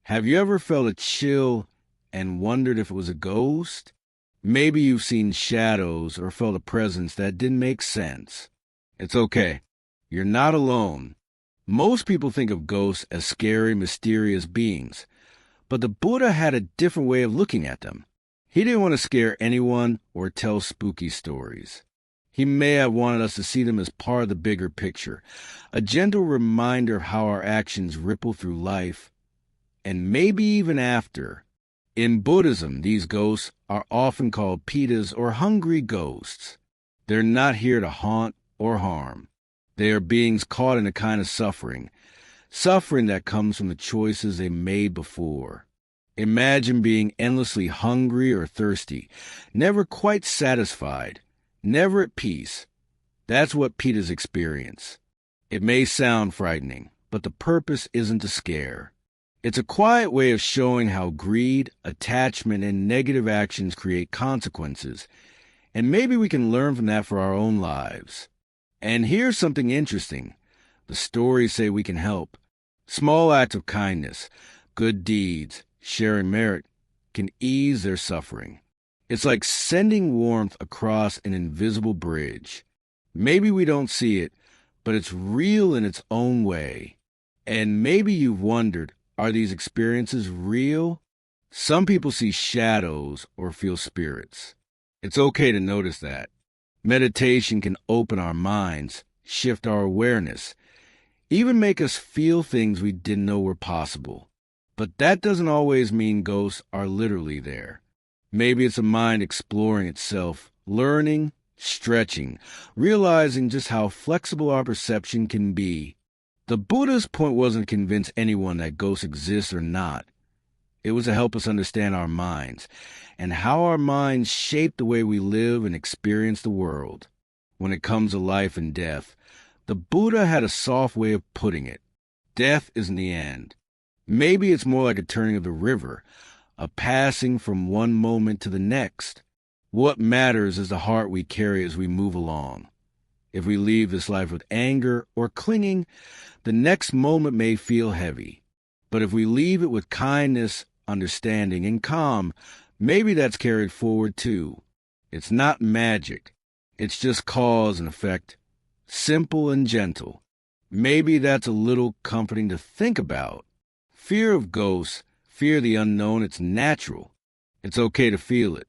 Have you ever felt a chill and wondered if it was a ghost? Maybe you've seen shadows or felt a presence that didn't make sense. It's okay. You're not alone. Most people think of ghosts as scary, mysterious beings, but the Buddha had a different way of looking at them. He didn't want to scare anyone or tell spooky stories. He may have wanted us to see them as part of the bigger picture, a gentle reminder of how our actions ripple through life, and maybe even after. In Buddhism, these ghosts are often called petas or hungry ghosts. They're not here to haunt or harm. They are beings caught in a kind of suffering that comes from the choices they made before. Imagine being endlessly hungry or thirsty, never quite satisfied, never at peace. That's what petas experience. It may sound frightening, but the purpose isn't to scare. It's a quiet way of showing how greed, attachment, and negative actions create consequences, and maybe we can learn from that for our own lives. And here's something interesting. The stories say we can help. Small acts of kindness, good deeds, sharing merit can ease their suffering. It's like sending warmth across an invisible bridge. Maybe we don't see it, but it's real in its own way. And maybe you've wondered, are these experiences real? Some people see shadows or feel spirits. It's okay to notice that. Meditation can open our minds, shift our awareness, even make us feel things we didn't know were possible. But that doesn't always mean ghosts are literally there. Maybe it's a mind exploring itself, learning, stretching, realizing just how flexible our perception can be. The Buddha's point wasn't to convince anyone that ghosts exist or not. It was to help us understand our minds and how our minds shape the way we live and experience the world. When it comes to life and death, the Buddha had a soft way of putting it. Death isn't the end. Maybe it's more like a turning of the river, a passing from one moment to the next. What matters is the heart we carry as we move along. If we leave this life with anger or clinging, the next moment may feel heavy. But if we leave it with kindness, understanding, and calm, maybe that's carried forward too. It's not magic. It's just cause and effect, simple and gentle. Maybe that's a little comforting to think about. Fear of ghosts, fear of the unknown, it's natural. It's okay to feel it.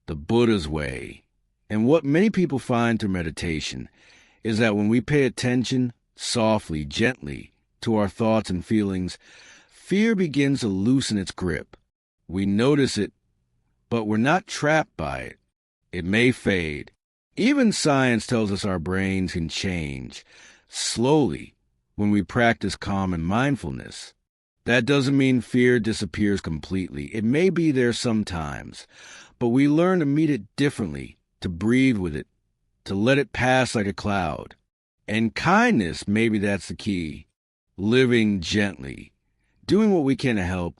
The Buddha's way. And what many people find through meditation is that when we pay attention, softly, gently, to our thoughts and feelings, fear begins to loosen its grip. We notice it, but we're not trapped by it. It may fade. Even science tells us our brains can change, slowly, when we practice calm and mindfulness. That doesn't mean fear disappears completely. It may be there sometimes, but we learn to meet it differently, to breathe with it, to let it pass like a cloud. And kindness, maybe that's the key. Living gently, doing what we can to help,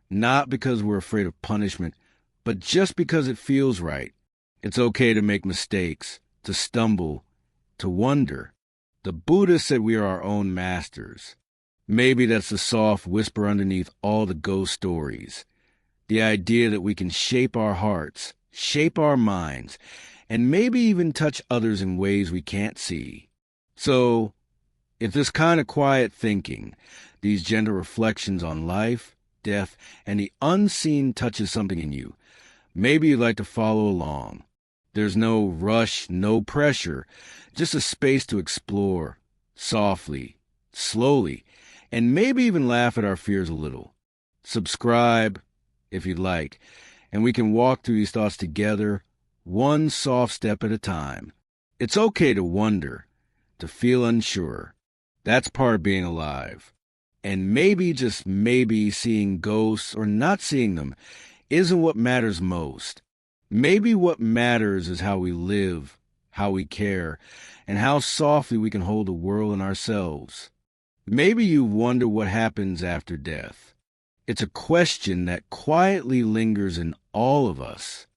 not because we're afraid of punishment, but just because it feels right. It's okay to make mistakes, to stumble, to wonder. The Buddha said we are our own masters. Maybe that's the soft whisper underneath all the ghost stories. The idea that we can shape our hearts, shape our minds, and maybe even touch others in ways we can't see. So, if this kind of quiet thinking, these gentle reflections on life, death, and the unseen touches something in you, maybe you'd like to follow along. There's no rush, no pressure, just a space to explore, softly, slowly, and maybe even laugh at our fears a little. Subscribe, if you'd like, and we can walk through these thoughts together, one soft step at a time. It's okay to wonder, to feel unsure. That's part of being alive. And maybe, just maybe, seeing ghosts or not seeing them isn't what matters most. Maybe what matters is how we live, how we care, and how softly we can hold the world and ourselves. Maybe you wonder what happens after death. It's a question that quietly lingers in all of us.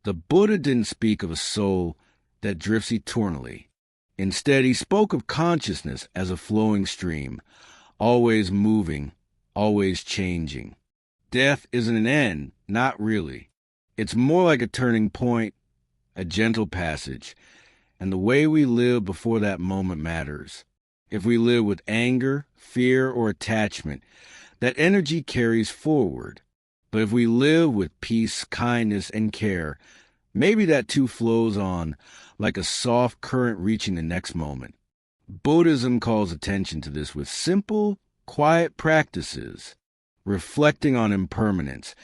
The Buddha didn't speak of a soul that drifts eternally. Instead, he spoke of consciousness as a flowing stream, always moving, always changing. Death isn't an end, not really. It's more like a turning point, a gentle passage, and the way we live before that moment matters. If we live with anger, fear, or attachment, that energy carries forward. But if we live with peace, kindness, and care, maybe that too flows on like a soft current reaching the next moment. Buddhism calls attention to this with simple, quiet practices, reflecting on impermanence,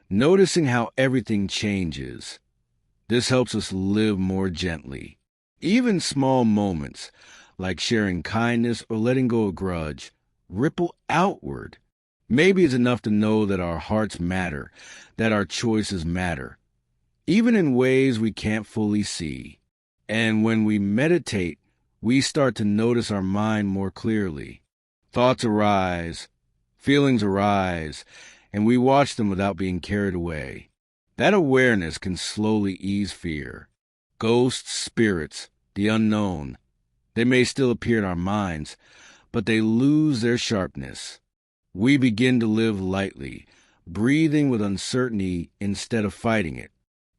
noticing how everything changes. This helps us live more gently. Even small moments, like sharing kindness or letting go of a grudge, ripple outward. Maybe it's enough to know that our hearts matter, that our choices matter, even in ways we can't fully see. And when we meditate, we start to notice our mind more clearly. Thoughts arise, feelings arise, and we watch them without being carried away. That awareness can slowly ease fear. Ghosts, spirits, the unknown, they may still appear in our minds, but they lose their sharpness. We begin to live lightly, breathing with uncertainty instead of fighting it.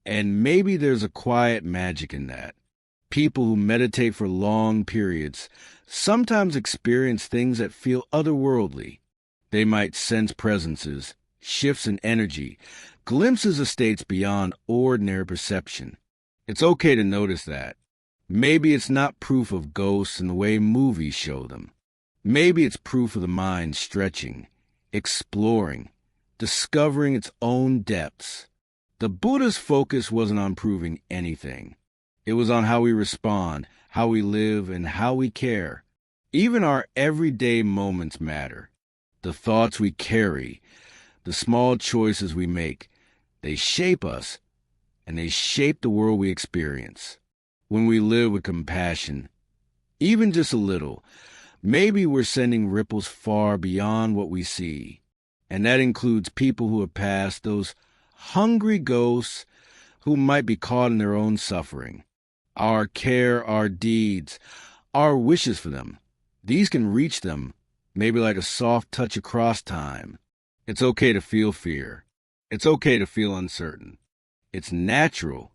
And maybe there's a quiet magic in that. People who meditate for long periods sometimes experience things that feel otherworldly. They might sense presences, shifts in energy, glimpses of states beyond ordinary perception. It's okay to notice that. Maybe it's not proof of ghosts in the way movies show them. Maybe it's proof of the mind stretching, exploring, discovering its own depths. The Buddha's focus wasn't on proving anything. It was on how we respond, how we live, and how we care. Even our everyday moments matter. The thoughts we carry, the small choices we make, they shape us, and they shape the world we experience. When we live with compassion, even just a little, maybe we're sending ripples far beyond what we see. And that includes people who have passed, those hungry ghosts who might be caught in their own suffering. Our care, our deeds, our wishes for them, these can reach them, maybe like a soft touch across time. It's okay to feel fear. It's okay to feel uncertain. It's natural.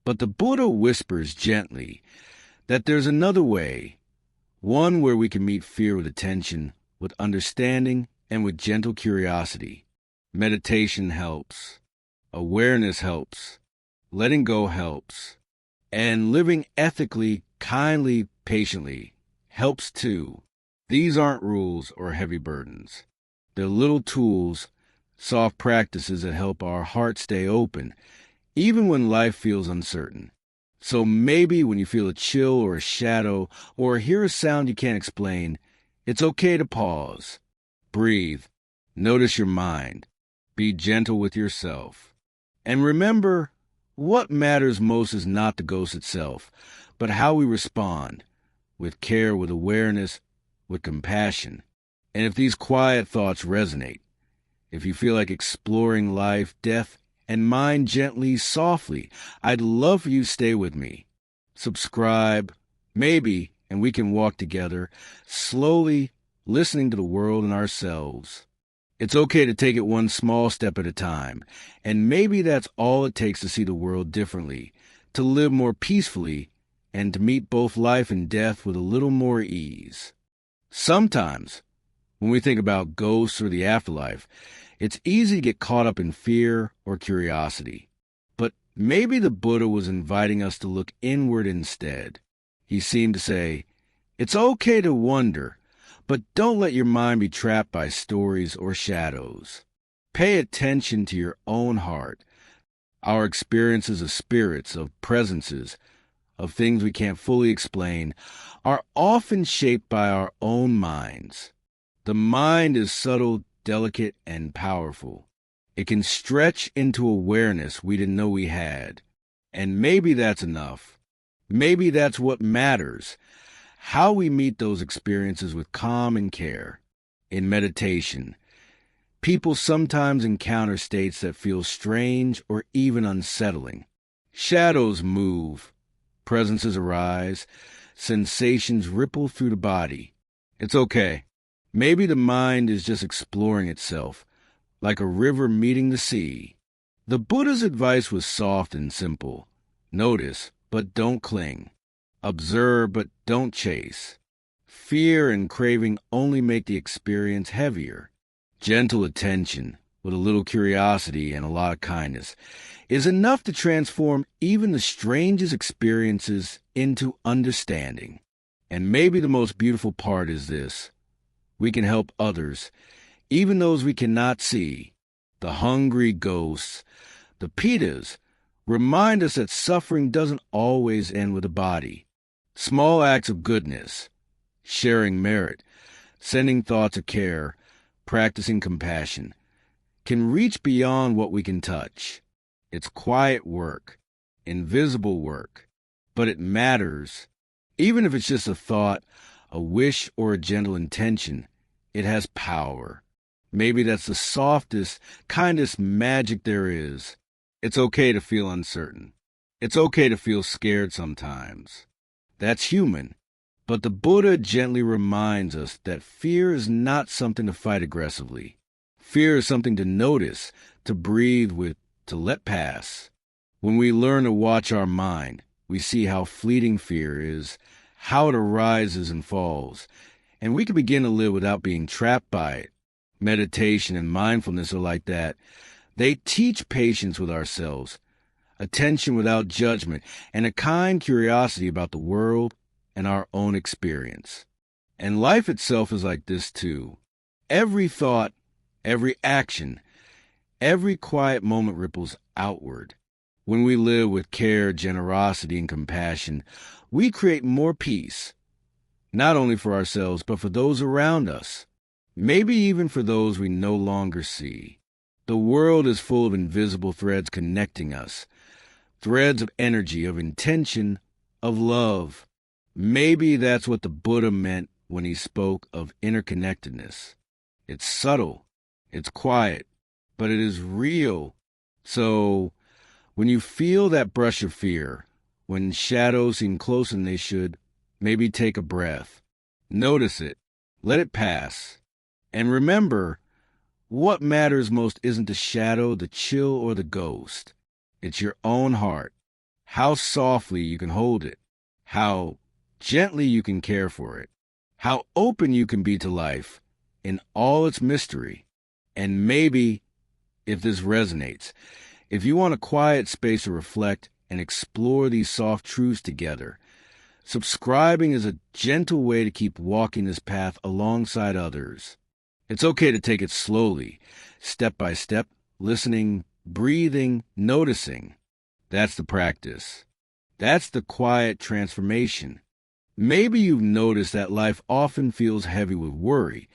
But the Buddha whispers gently that there's another way, one where we can meet fear with attention, with understanding, and with gentle curiosity. Meditation helps. Awareness helps. Letting go helps. And living ethically, kindly, patiently helps too. These aren't rules or heavy burdens. They're little tools, soft practices that help our heart stay open, even when life feels uncertain. So maybe when you feel a chill or a shadow or hear a sound you can't explain, it's okay to pause. Breathe. Notice your mind. Be gentle with yourself. And remember, what matters most is not the ghost itself, but how we respond, with care, with awareness, with compassion. And if these quiet thoughts resonate, if you feel like exploring life, death, and mind gently, softly, I'd love for you to stay with me. Subscribe, maybe, and we can walk together, slowly listening to the world and ourselves. It's okay to take it one small step at a time, and maybe that's all it takes to see the world differently, to live more peacefully, and to meet both life and death with a little more ease. Sometimes, when we think about ghosts or the afterlife, it's easy to get caught up in fear or curiosity. But maybe the Buddha was inviting us to look inward instead. He seemed to say, it's okay to wonder, but don't let your mind be trapped by stories or shadows. Pay attention to your own heart. Our experiences of spirits, of presences, of things we can't fully explain, are often shaped by our own minds. The mind is subtle, delicate, and powerful. It can stretch into awareness we didn't know we had. And maybe that's enough. Maybe that's what matters. How we meet those experiences with calm and care. In meditation, people sometimes encounter states that feel strange or even unsettling. Shadows move, presences arise, sensations ripple through the body. It's okay. Maybe the mind is just exploring itself, like a river meeting the sea. The Buddha's advice was soft and simple. Notice, but don't cling. Observe, but don't chase. Fear and craving only make the experience heavier. Gentle attention, with a little curiosity and a lot of kindness, is enough to transform even the strangest experiences into understanding. And maybe the most beautiful part is this: we can help others, even those we cannot see. The hungry ghosts, the petas, remind us that suffering doesn't always end with the body. Small acts of goodness, sharing merit, sending thoughts of care, practicing compassion, can reach beyond what we can touch. It's quiet work, invisible work, but it matters. Even if it's just a thought, a wish, or a gentle intention, it has power. Maybe that's the softest, kindest magic there is. It's okay to feel uncertain. It's okay to feel scared sometimes. That's human. But the Buddha gently reminds us that fear is not something to fight aggressively. Fear is something to notice, to breathe with, to let pass. When we learn to watch our mind, we see how fleeting fear is, how it arises and falls, and we can begin to live without being trapped by it. Meditation and mindfulness are like that. They teach patience with ourselves, attention without judgment, and a kind curiosity about the world and our own experience. And life itself is like this too. Every thought, every action, every quiet moment ripples outward. When we live with care, generosity, and compassion, we create more peace, not only for ourselves, but for those around us, maybe even for those we no longer see. The world is full of invisible threads connecting us, threads of energy, of intention, of love. Maybe that's what the Buddha meant when he spoke of interconnectedness. It's subtle, it's quiet, but it is real. So, when you feel that brush of fear, when shadows seem closer than they should, maybe take a breath. Notice it. Let it pass. And remember, what matters most isn't the shadow, the chill, or the ghost. It's your own heart. How softly you can hold it. How gently you can care for it. How open you can be to life in all its mystery. And maybe, if this resonates, if you want a quiet space to reflect and explore these soft truths together, subscribing is a gentle way to keep walking this path alongside others. It's okay to take it slowly, step by step, listening, breathing, noticing. That's the practice. That's the quiet transformation. Maybe you've noticed that life often feels heavy with worry,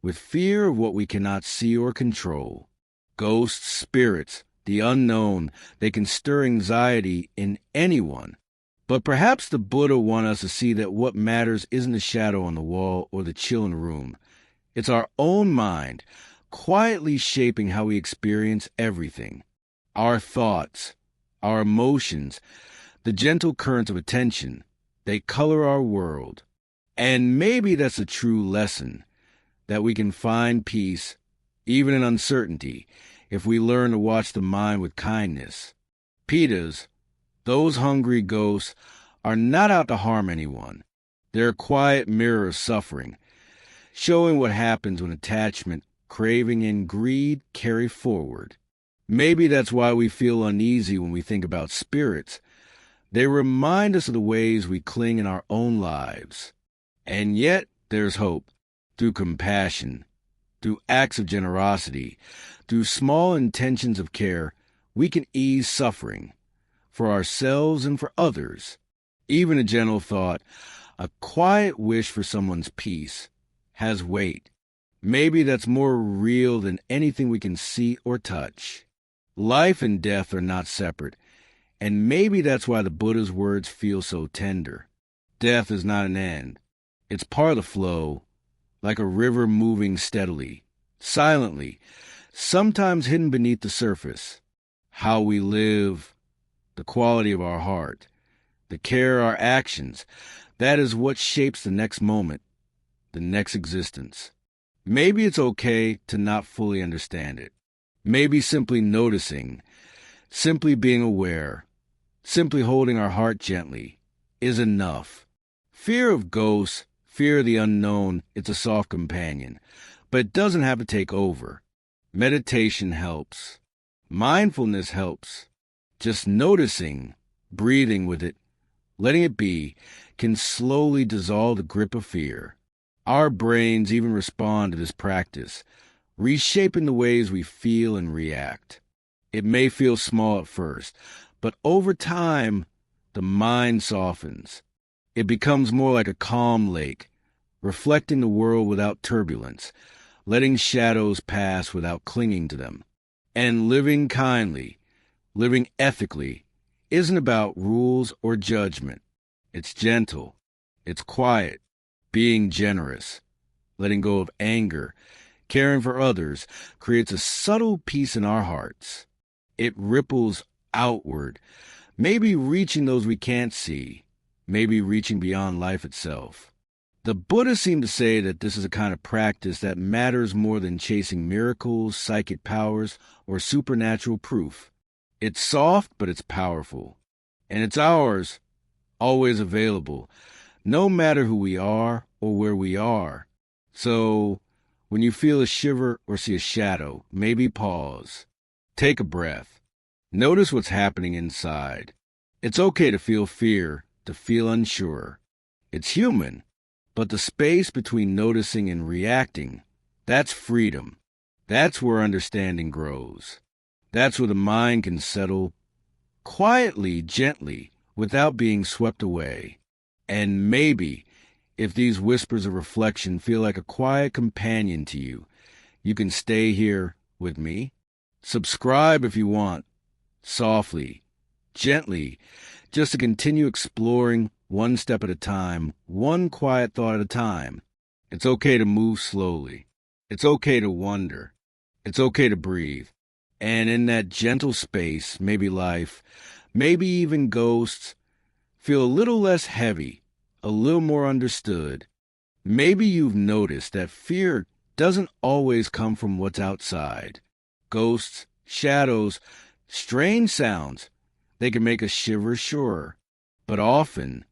with fear of what we cannot see or control. Ghosts, spirits, the unknown, they can stir anxiety in anyone. But perhaps the Buddha wants us to see that what matters isn't the shadow on the wall or the chill in the room. It's our own mind, quietly shaping how we experience everything. Our thoughts, our emotions, the gentle currents of attention, they color our world. And maybe that's a true lesson, that we can find peace, even in uncertainty, if we learn to watch the mind with kindness. Petas, those hungry ghosts, are not out to harm anyone. They're a quiet mirror of suffering, showing what happens when attachment, craving, and greed carry forward. Maybe that's why we feel uneasy when we think about spirits. They remind us of the ways we cling in our own lives. And yet, there's hope. Through compassion, through acts of generosity, through small intentions of care, we can ease suffering for ourselves and for others. Even a gentle thought, a quiet wish for someone's peace, has weight. Maybe that's more real than anything we can see or touch. Life and death are not separate, and maybe that's why the Buddha's words feel so tender. Death is not an end. It's part of the flow, like a river moving steadily, silently, sometimes hidden beneath the surface. How we live, the quality of our heart, the care of our actions, that is what shapes the next moment, the next existence. Maybe it's okay to not fully understand it. Maybe simply noticing, simply being aware, simply holding our heart gently is enough. Fear of ghosts, fear of the unknown, it's a soft companion, but it doesn't have to take over. Meditation helps. Mindfulness helps. Just noticing, breathing with it, letting it be, can slowly dissolve the grip of fear. Our brains even respond to this practice, reshaping the ways we feel and react. It may feel small at first, but over time, the mind softens. It becomes more like a calm lake, reflecting the world without turbulence, letting shadows pass without clinging to them. And living kindly, living ethically, isn't about rules or judgment. It's gentle. It's quiet. Being generous. Letting go of anger. Caring for others creates a subtle peace in our hearts. It ripples outward, maybe reaching those we can't see, maybe reaching beyond life itself. The Buddhists seem to say that this is a kind of practice that matters more than chasing miracles, psychic powers, or supernatural proof. It's soft, but it's powerful. And it's ours, always available, no matter who we are or where we are. So, when you feel a shiver or see a shadow, maybe pause. Take a breath. Notice what's happening inside. It's okay to feel fear, to feel unsure. It's human. But the space between noticing and reacting, that's freedom. That's where understanding grows. That's where the mind can settle quietly, gently, without being swept away. And maybe, if these whispers of reflection feel like a quiet companion to you, you can stay here with me. Subscribe if you want, softly, gently, just to continue exploring one step at a time, one quiet thought at a time. It's okay to move slowly. It's okay to wonder. It's okay to breathe. And in that gentle space, maybe life, maybe even ghosts, feel a little less heavy, a little more understood. Maybe you've noticed that fear doesn't always come from what's outside. Ghosts, shadows, strange sounds, they can make us shiver, sure. But often,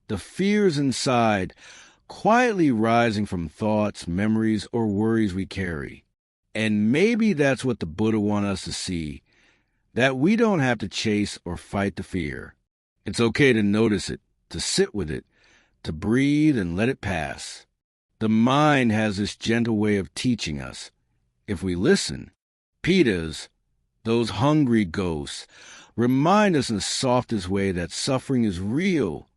the fears inside, quietly rising from thoughts, memories, or worries we carry. And maybe that's what the Buddha wants us to see, that we don't have to chase or fight the fear. It's okay to notice it, to sit with it, to breathe and let it pass. The mind has this gentle way of teaching us. If we listen, petas, those hungry ghosts, remind us in the softest way that suffering is real,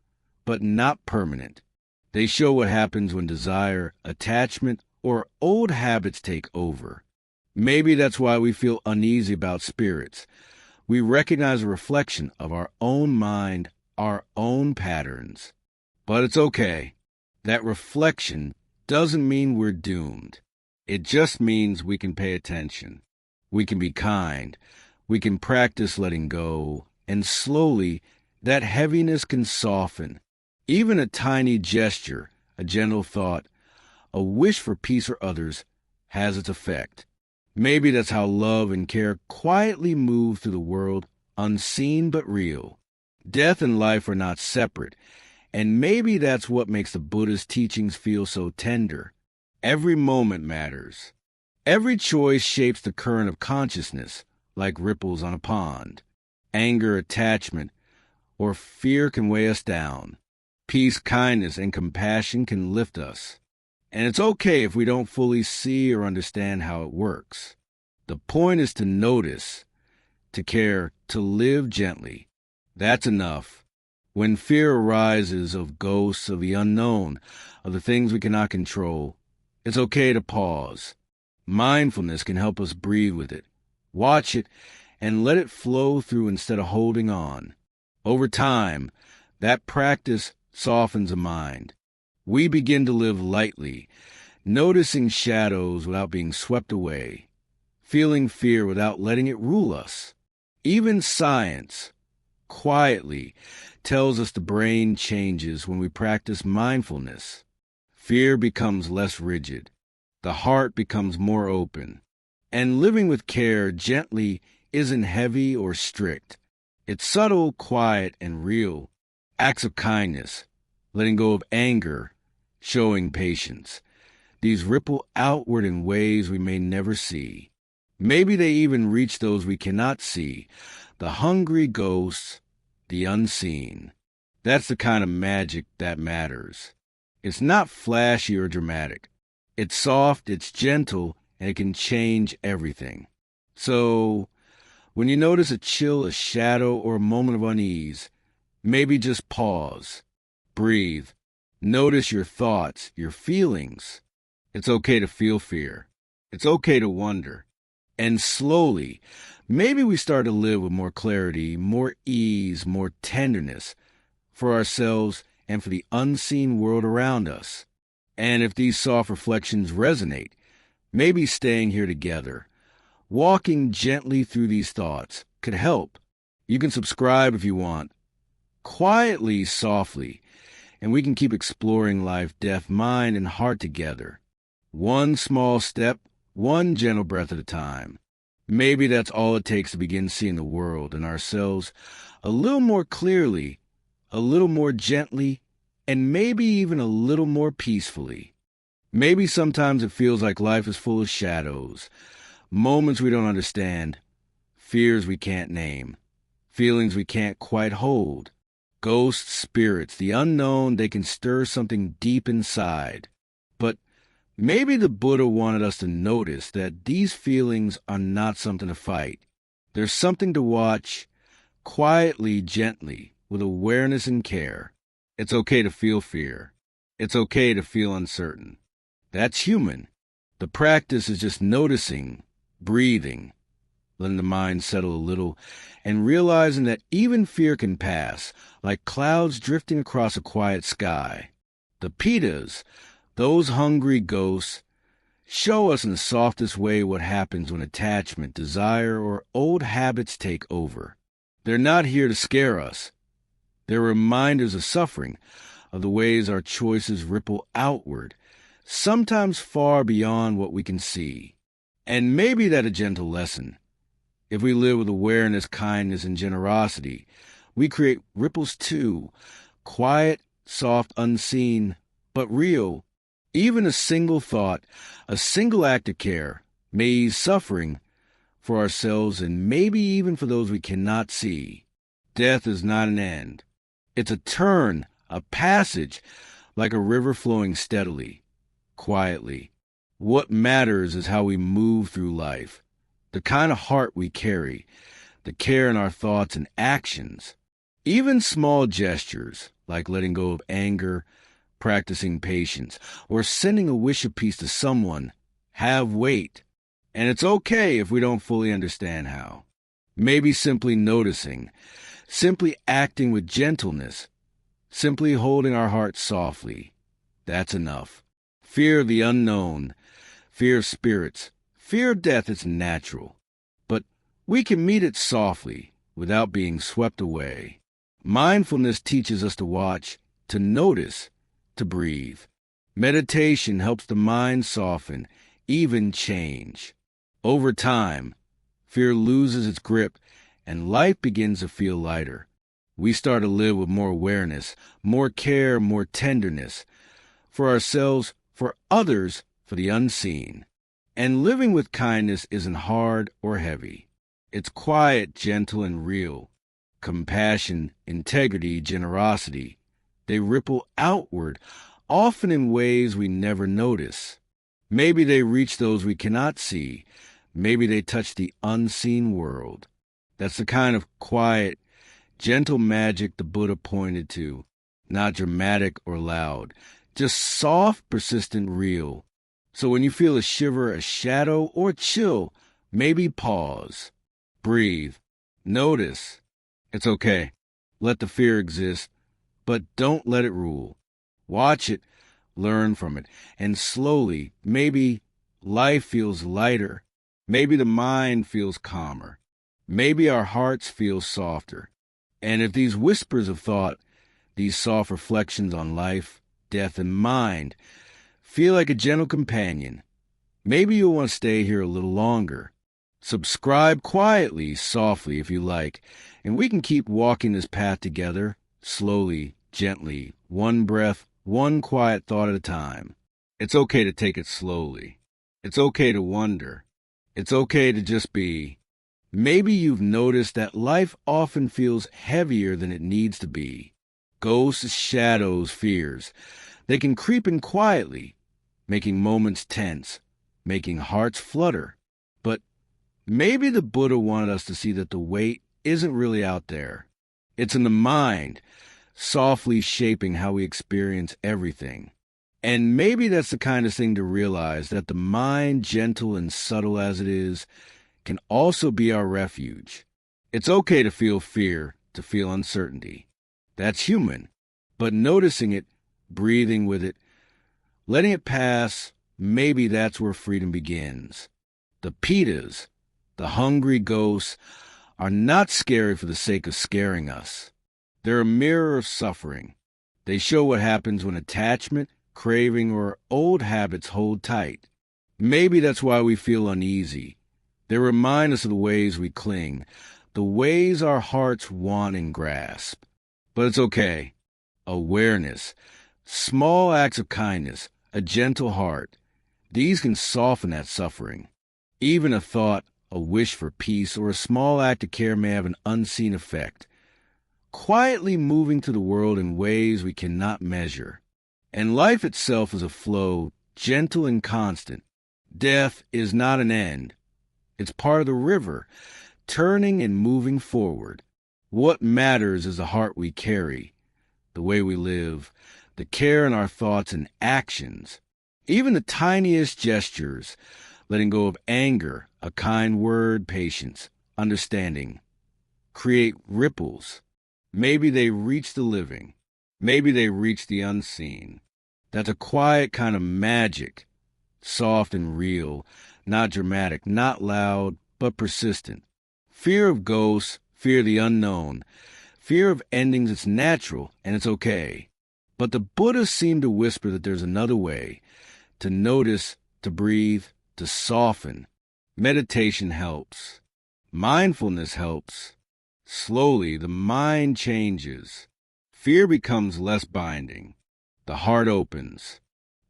but not permanent. They show what happens when desire, attachment, or old habits take over. Maybe that's why we feel uneasy about spirits. We recognize a reflection of our own mind, our own patterns. But it's okay. That reflection doesn't mean we're doomed. It just means we can pay attention. We can be kind. We can practice letting go. And slowly, that heaviness can soften. Even a tiny gesture, a gentle thought, a wish for peace for others has its effect. Maybe that's how love and care quietly move through the world, unseen but real. Death and life are not separate, and maybe that's what makes the Buddha's teachings feel so tender. Every moment matters. Every choice shapes the current of consciousness, like ripples on a pond. Anger, attachment, or fear can weigh us down. Peace, kindness, and compassion can lift us. And it's okay if we don't fully see or understand how it works. The point is to notice, to care, to live gently. That's enough. When fear arises of ghosts, of the unknown, of the things we cannot control, it's okay to pause. Mindfulness can help us breathe with it. Watch it and let it flow through instead of holding on. Over time, that practice softens the mind. We begin to live lightly, noticing shadows without being swept away, feeling fear without letting it rule us. Even science, quietly, tells us the brain changes when we practice mindfulness. Fear becomes less rigid. The heart becomes more open. And living with care gently isn't heavy or strict. It's subtle, quiet, and real. Acts of kindness, letting go of anger, showing patience. These ripple outward in ways we may never see. Maybe they even reach those we cannot see, the hungry ghosts, the unseen. That's the kind of magic that matters. It's not flashy or dramatic. It's soft, it's gentle, and it can change everything. So, when you notice a chill, a shadow, or a moment of unease, maybe just pause, breathe, notice your thoughts, your feelings. It's okay to feel fear. It's okay to wonder. And slowly, maybe we start to live with more clarity, more ease, more tenderness for ourselves and for the unseen world around us. And if these soft reflections resonate, maybe staying here together, walking gently through these thoughts, could help. You can subscribe if you want, quietly, softly, and we can keep exploring life, death, mind, and heart together. One small step, one gentle breath at a time. Maybe that's all it takes to begin seeing the world and ourselves a little more clearly, a little more gently, and maybe even a little more peacefully. Maybe sometimes it feels like life is full of shadows, moments we don't understand, fears we can't name, feelings we can't quite hold. Ghosts, spirits, the unknown, they can stir something deep inside. But maybe the Buddha wanted us to notice that these feelings are not something to fight. There's something to watch quietly, gently, with awareness and care. It's okay to feel fear. It's okay to feel uncertain. That's human. The practice is just noticing, breathing, letting the mind settle a little, and realizing that even fear can pass, like clouds drifting across a quiet sky. The petas, those hungry ghosts, show us in the softest way what happens when attachment, desire, or old habits take over. They're not here to scare us. They're reminders of suffering, of the ways our choices ripple outward, sometimes far beyond what we can see. And maybe that a gentle lesson. If we live with awareness, kindness, and generosity, we create ripples too, quiet, soft, unseen, but real. Even a single thought, a single act of care, may ease suffering for ourselves and maybe even for those we cannot see. Death is not an end. It's a turn, a passage, like a river flowing steadily, quietly. What matters is how we move through life, the kind of heart we carry, the care in our thoughts and actions. Even small gestures, like letting go of anger, practicing patience, or sending a wish of peace to someone, have weight. And it's okay if we don't fully understand how. Maybe simply noticing, simply acting with gentleness, simply holding our hearts softly. That's enough. Fear of the unknown, fear of spirits, fear of death is natural. But we can meet it softly without being swept away. Mindfulness teaches us to watch, to notice, to breathe. Meditation helps the mind soften, even change. Over time, fear loses its grip and life begins to feel lighter. We start to live with more awareness, more care, more tenderness for ourselves, for others, for the unseen. And living with kindness isn't hard or heavy. It's quiet, gentle, and real. Compassion, integrity, generosity, they ripple outward, often in ways we never notice. Maybe they reach those we cannot see. Maybe they touch the unseen world. That's the kind of quiet, gentle magic the Buddha pointed to. Not dramatic or loud, just soft, persistent, real. So when you feel a shiver, a shadow, or a chill, maybe pause. Breathe. Notice. It's okay. Let the fear exist, but don't let it rule. Watch it, learn from it, and slowly, maybe life feels lighter. Maybe the mind feels calmer. Maybe our hearts feel softer. And if these whispers of thought, these soft reflections on life, death, and mind, feel like a gentle companion, Maybe you'll want to stay here a little longer. Subscribe quietly, softly if you like, and we can keep walking this path together, slowly, gently, one breath, one quiet thought at a time. It's okay to take it slowly. It's okay to wonder. It's okay to just be. Maybe you've noticed that life often feels heavier than it needs to be. Ghosts, shadows, fears. They can creep in quietly, making moments tense, making hearts flutter. But maybe the Buddha wanted us to see that the weight isn't really out there. It's in the mind, softly shaping how we experience everything. And maybe that's the kind of thing to realize, that the mind, gentle and subtle as it is, can also be our refuge. It's okay to feel fear, to feel uncertainty. That's human. But noticing it, breathing with it, letting it pass, maybe that's where freedom begins. The petas, the hungry ghosts, are not scary for the sake of scaring us. They're a mirror of suffering. They show what happens when attachment, craving, or old habits hold tight. Maybe that's why we feel uneasy. They remind us of the ways we cling, the ways our hearts want and grasp. But it's okay. Awareness, small acts of kindness, a gentle heart, these can soften that suffering. Even a thought, a wish for peace, or a small act of care may have an unseen effect, quietly moving through the world in ways we cannot measure. And life itself is a flow, gentle and constant. Death is not an end. It's part of the river, turning and moving forward. What matters is the heart we carry, the way we live, the care in our thoughts and actions. Even the tiniest gestures, letting go of anger, a kind word, patience, understanding, create ripples. Maybe they reach the living. Maybe they reach the unseen. That's a quiet kind of magic, soft and real, not dramatic, not loud, but persistent. Fear of ghosts, fear of the unknown, fear of endings, it's natural and it's okay. But the Buddhists seem to whisper that there's another way, to notice, to breathe, to soften. Meditation helps. Mindfulness helps. Slowly, the mind changes. Fear becomes less binding. The heart opens.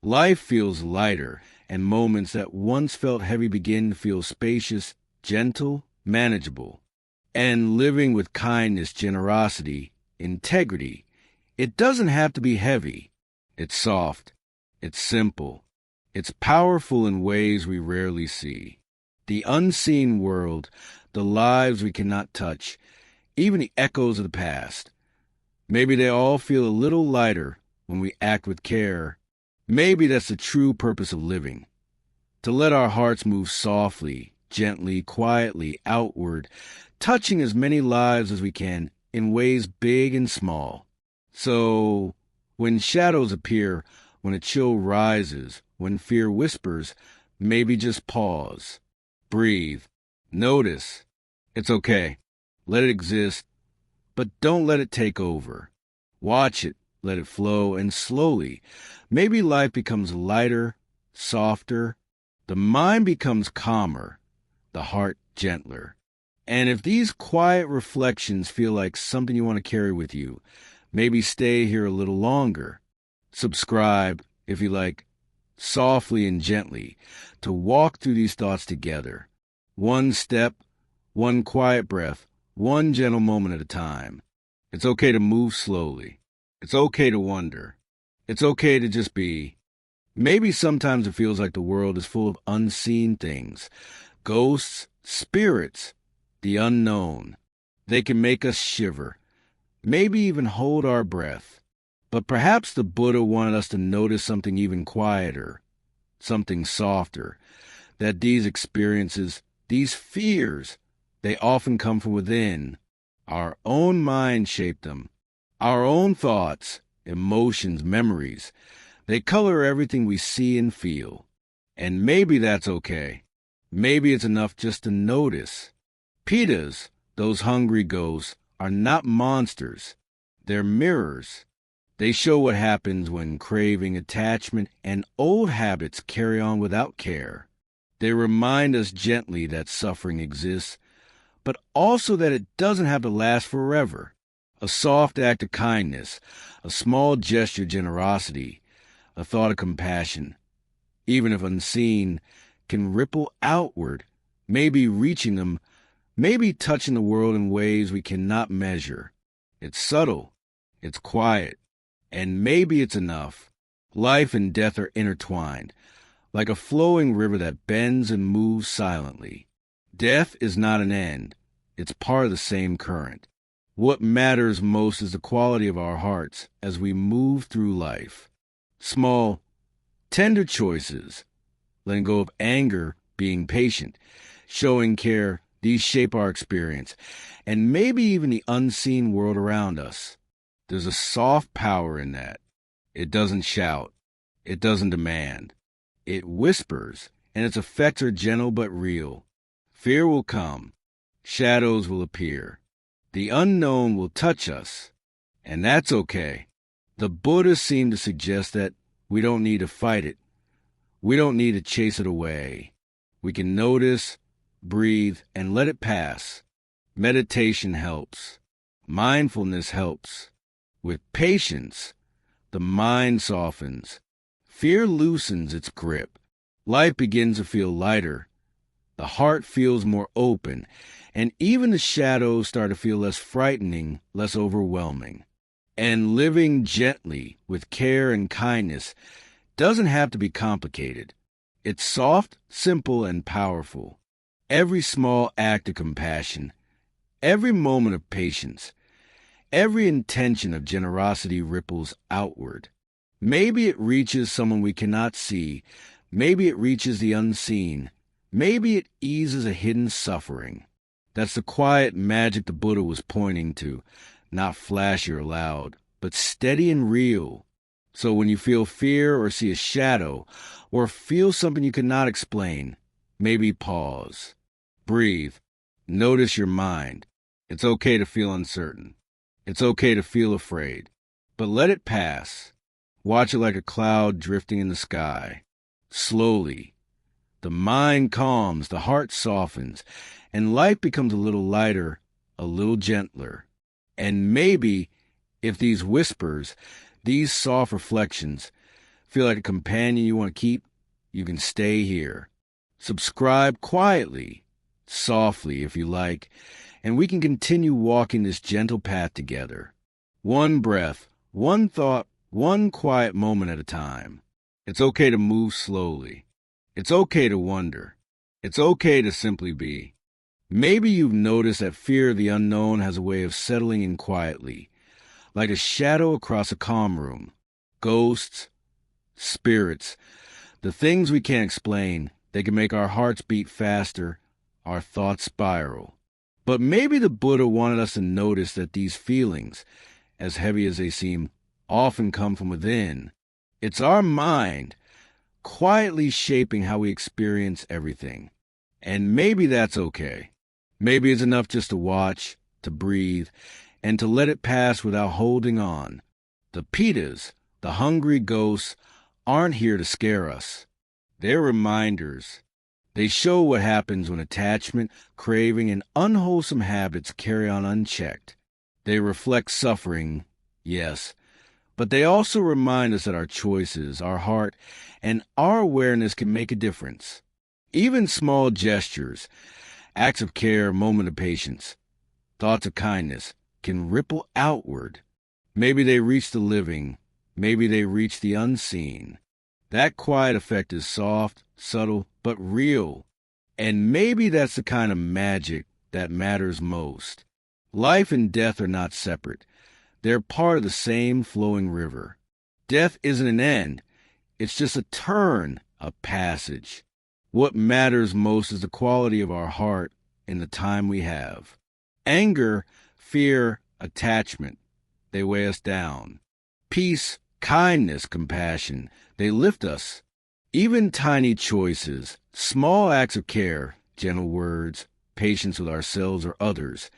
Life feels lighter, and moments that once felt heavy begin to feel spacious, gentle, manageable. And living with kindness, generosity, integrity, it doesn't have to be heavy. It's soft. It's simple. It's powerful in ways we rarely see. The unseen world, the lives we cannot touch, even the echoes of the past. Maybe they all feel a little lighter when we act with care. Maybe that's the true purpose of living, to let our hearts move softly, gently, quietly, outward, touching as many lives as we can in ways big and small. So, when shadows appear, when a chill rises, when fear whispers, maybe just pause, breathe, notice. It's okay. Let it exist, but don't let it take over. Watch it, let it flow, and slowly, maybe life becomes lighter, softer, the mind becomes calmer, the heart gentler. And if these quiet reflections feel like something you want to carry with you, maybe stay here a little longer. Subscribe, if you like, softly and gently, to walk through these thoughts together. One step, one quiet breath, one gentle moment at a time. It's okay to move slowly. It's okay to wonder. It's okay to just be. Maybe sometimes it feels like the world is full of unseen things, ghosts, spirits, the unknown. They can make us shiver, maybe even hold our breath. But perhaps the Buddha wanted us to notice something even quieter, something softer, that these experiences, these fears, they often come from within. Our own mind shaped them. Our own thoughts, emotions, memories, they color everything we see and feel. And maybe that's okay. Maybe it's enough just to notice. Petas, those hungry ghosts, are not monsters. They're mirrors. They show what happens when craving, attachment, and old habits carry on without care. They remind us gently that suffering exists, but also that it doesn't have to last forever. A soft act of kindness, a small gesture of generosity, a thought of compassion, even if unseen, can ripple outward, maybe reaching them, maybe touching the world in ways we cannot measure. It's subtle, it's quiet, and maybe it's enough. Life and death are intertwined, like a flowing river that bends and moves silently. Death is not an end, it's part of the same current. What matters most is the quality of our hearts as we move through life. Small, tender choices, letting go of anger, being patient, showing care, these shape our experience, and maybe even the unseen world around us. There's a soft power in that. It doesn't shout. It doesn't demand. It whispers, and its effects are gentle but real. Fear will come. Shadows will appear. The unknown will touch us, and that's okay. The Buddhists seem to suggest that we don't need to fight it. We don't need to chase it away. We can notice, breathe, and let it pass. Meditation helps. Mindfulness helps. With patience, the mind softens. Fear loosens its grip. Life begins to feel lighter. The heart feels more open, and even the shadows start to feel less frightening, less overwhelming. And living gently, with care and kindness, doesn't have to be complicated. It's soft, simple, and powerful. Every small act of compassion, every moment of patience, every intention of generosity ripples outward. Maybe it reaches someone we cannot see. Maybe it reaches the unseen. Maybe it eases a hidden suffering. That's the quiet magic the Buddha was pointing to, not flashy or loud, but steady and real. So when you feel fear or see a shadow, or feel something you cannot explain, maybe pause. Breathe. Notice your mind. It's okay to feel uncertain. It's okay to feel afraid. But let it pass. Watch it like a cloud drifting in the sky. Slowly. The mind calms, the heart softens, and life becomes a little lighter, a little gentler. And maybe, if these whispers, these soft reflections, feel like a companion you want to keep, you can stay here. Subscribe quietly, softly if you like, and we can continue walking this gentle path together. One breath, one thought, one quiet moment at a time. It's okay to move slowly. It's okay to wonder. It's okay to simply be. Maybe you've noticed that fear of the unknown has a way of settling in quietly, like a shadow across a calm room. Ghosts, spirits, the things we can't explain, they can make our hearts beat faster, our thoughts spiral. But maybe the Buddha wanted us to notice that these feelings, as heavy as they seem, often come from within. It's our mind, quietly shaping how we experience everything. And maybe that's okay. Maybe it's enough just to watch, to breathe, and to let it pass without holding on. The petas, the hungry ghosts, aren't here to scare us. They're reminders. They show what happens when attachment, craving, and unwholesome habits carry on unchecked. They reflect suffering, yes, but they also remind us that our choices, our heart, and our awareness can make a difference. Even small gestures, acts of care, moment of patience, thoughts of kindness, can ripple outward. Maybe they reach the living, maybe they reach the unseen. That quiet effect is soft, subtle, but real. And maybe that's the kind of magic that matters most. Life and death are not separate. They're part of the same flowing river. Death isn't an end. It's just a turn, a passage. What matters most is the quality of our heart in the time we have. Anger, fear, attachment, they weigh us down. Peace, kindness, compassion, they lift us. Even tiny choices, small acts of care, gentle words, patience with ourselves or others,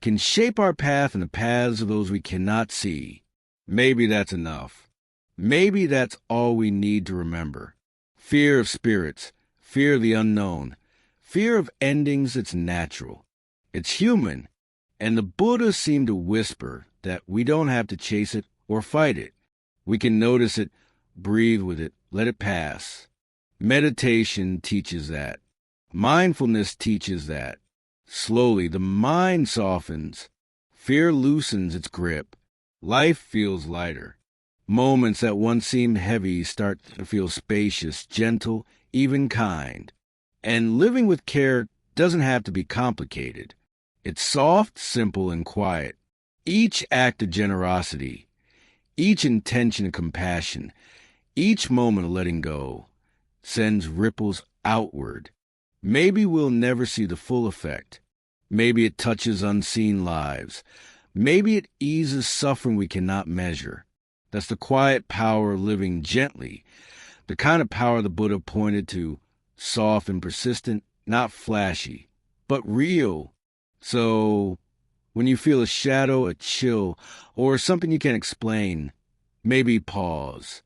can shape our path and the paths of those we cannot see. Maybe that's enough. Maybe that's all we need to remember. Fear of spirits, Fear of the unknown. Fear of endings, it's natural. It's human. And the Buddha seemed to whisper that we don't have to chase it or fight it. We can notice it, breathe with it, let it pass. Meditation teaches that. Mindfulness teaches that. Slowly, the mind softens. Fear loosens its grip. Life feels lighter. Moments that once seemed heavy start to feel spacious, gentle, even kind. And living with care doesn't have to be complicated. It's soft, simple, and quiet. Each act of generosity, each intention of compassion, each moment of letting go sends ripples outward. Maybe we'll never see the full effect. Maybe it touches unseen lives. Maybe it eases suffering we cannot measure. That's the quiet power of living gently, the kind of power the Buddha pointed to, soft and persistent, not flashy, but real. So, when you feel a shadow, a chill, or something you can't explain, maybe pause,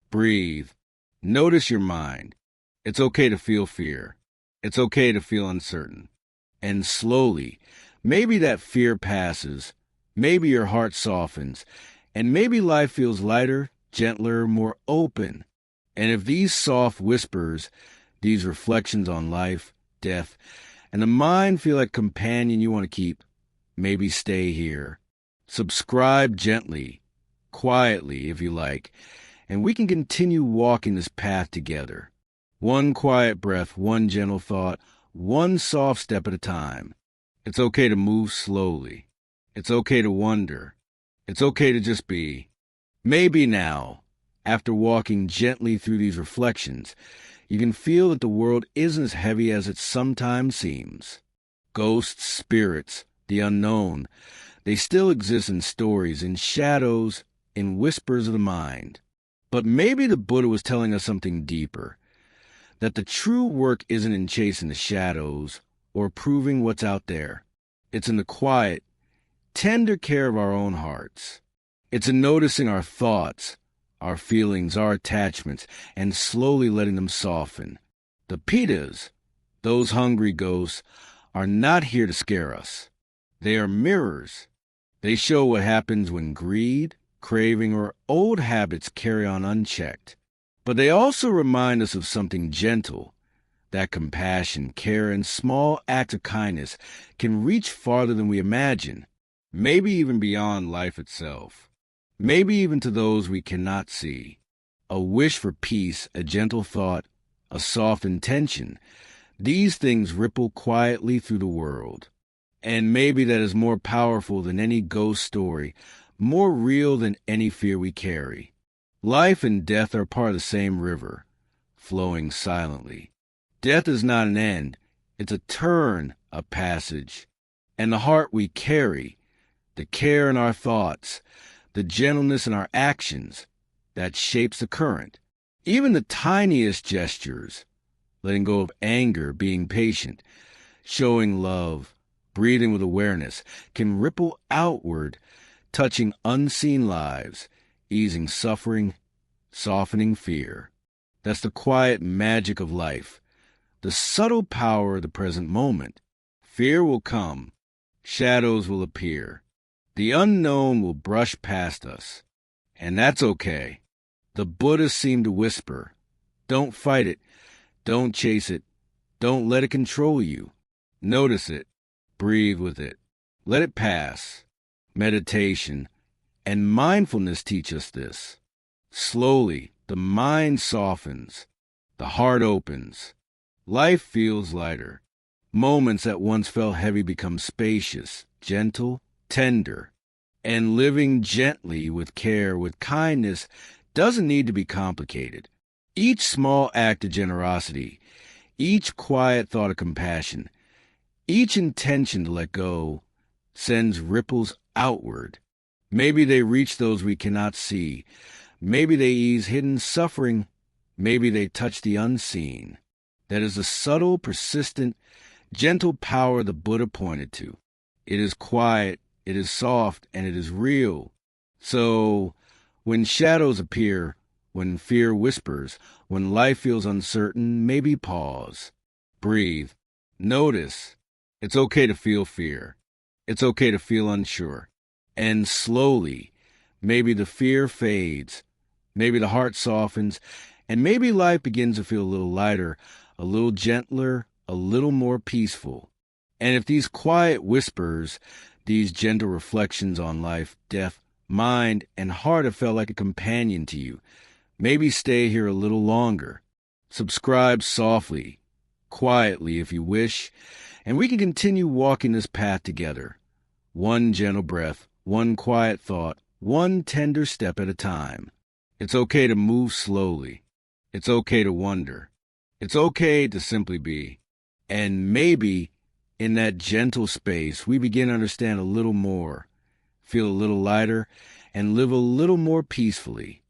breathe, notice your mind. It's okay to feel fear. It's okay to feel uncertain. And slowly, maybe that fear passes, maybe your heart softens, and maybe life feels lighter, gentler, more open. And if these soft whispers, these reflections on life, death, and the mind feel like companion you want to keep, maybe stay here. Subscribe gently, quietly if you like, and we can continue walking this path together. One quiet breath, one gentle thought, one soft step at a time. It's okay to move slowly. It's okay to wonder. It's okay to just be. Maybe now, after walking gently through these reflections, you can feel that the world isn't as heavy as it sometimes seems. Ghosts, spirits, the unknown, they still exist in stories, in shadows, in whispers of the mind. But maybe the Buddha was telling us something deeper, that the true work isn't in chasing the shadows or proving what's out there. It's in the quiet, tender care of our own hearts. It's in noticing our thoughts, our feelings, our attachments, and slowly letting them soften. The petas, those hungry ghosts, are not here to scare us. They are mirrors. They show what happens when greed, craving, or old habits carry on unchecked. But they also remind us of something gentle, that compassion, care, and small acts of kindness can reach farther than we imagine, maybe even beyond life itself, maybe even to those we cannot see. A wish for peace, a gentle thought, a soft intention, these things ripple quietly through the world. And maybe that is more powerful than any ghost story, more real than any fear we carry. Life and death are part of the same river, flowing silently. Death is not an end. It's a turn, a passage. And the heart we carry, the care in our thoughts, the gentleness in our actions, that shapes the current. Even the tiniest gestures, letting go of anger, being patient, showing love, breathing with awareness, can ripple outward, touching unseen lives, easing suffering, softening fear. That's the quiet magic of life, the subtle power of the present moment. Fear will come, shadows will appear, the unknown will brush past us, and that's okay. The Buddha seemed to whisper, don't fight it, don't chase it, don't let it control you. Notice it, breathe with it, let it pass. Meditation and mindfulness teach us this. Slowly, the mind softens, the heart opens, life feels lighter. Moments that once felt heavy become spacious, gentle, tender. And living gently with care, with kindness, doesn't need to be complicated. Each small act of generosity, each quiet thought of compassion, each intention to let go, sends ripples outward. Maybe they reach those we cannot see. Maybe they ease hidden suffering. Maybe they touch the unseen. That is the subtle, persistent, gentle power the Buddha pointed to. It is quiet, it is soft, and it is real. So, when shadows appear, when fear whispers, when life feels uncertain, maybe pause. Breathe. Notice. It's okay to feel fear. It's okay to feel unsure. And slowly, maybe the fear fades. Maybe the heart softens. And maybe life begins to feel a little lighter, a little gentler, a little more peaceful. And if these quiet whispers, these gentle reflections on life, death, mind, and heart have felt like a companion to you, maybe stay here a little longer. Subscribe softly, quietly if you wish, and we can continue walking this path together. One gentle breath, one quiet thought, one tender step at a time. It's okay to move slowly. It's okay to wonder. It's okay to simply be. And maybe in that gentle space, we begin to understand a little more, feel a little lighter, and live a little more peacefully.